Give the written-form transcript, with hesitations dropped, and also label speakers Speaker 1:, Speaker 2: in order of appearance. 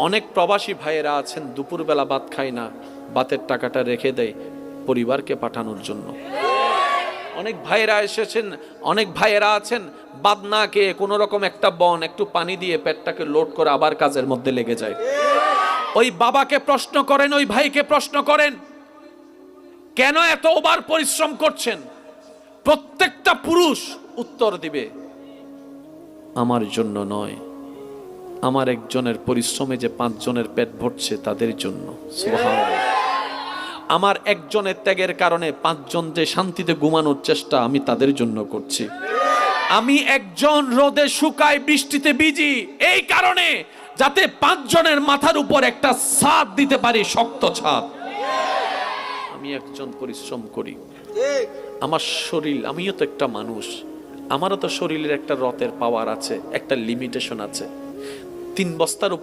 Speaker 1: অনেক প্রবাসী ভাইয়েরা আছেন দুপুরবেলা ভাত খায় না, ভাতের টাকাটা রেখে দেয় পরিবারকে পাঠানোর জন্য। অনেক ভাইয়েরা এসেছেন, অনেক ভাইয়েরা আছেন ভাত না খেয়ে কোনো রকম একটা বন একটু পানি দিয়ে পেটটাকে লোড করে আবার কাজের মধ্যে লেগে যায়। ওই বাবাকে প্রশ্ন করেন, ওই ভাইকে প্রশ্ন করেন, কেন এত ওভার পরিশ্রম করছেন? প্রত্যেকটা পুরুষ উত্তর দিবে, আমার জন্য নয়, আমার একজনের পরিশ্রমে যে 5 জনের পেট ভরছে তাদের জন্য। সুবহানাল্লাহ। আমার একজনের ত্যাগের কারণে 5 জন যে শান্তিতে ঘুমানোর চেষ্টা আমি তাদের জন্য করছি। আমি একজন রোদে শুকায় বৃষ্টিতে ভিজি এই কারণে যাতে 5 জনের মাথার উপর একটা ছাদ দিতে পারি, শক্ত ছাদ। আমি একজন পরিশ্রম করি, আমার শরীর, আমিও তো একটা মানুষ, আমারও তো শরীরের একটা রতের পাওয়ার আছে, একটা লিমিটেশন আছে। 3 বস্তার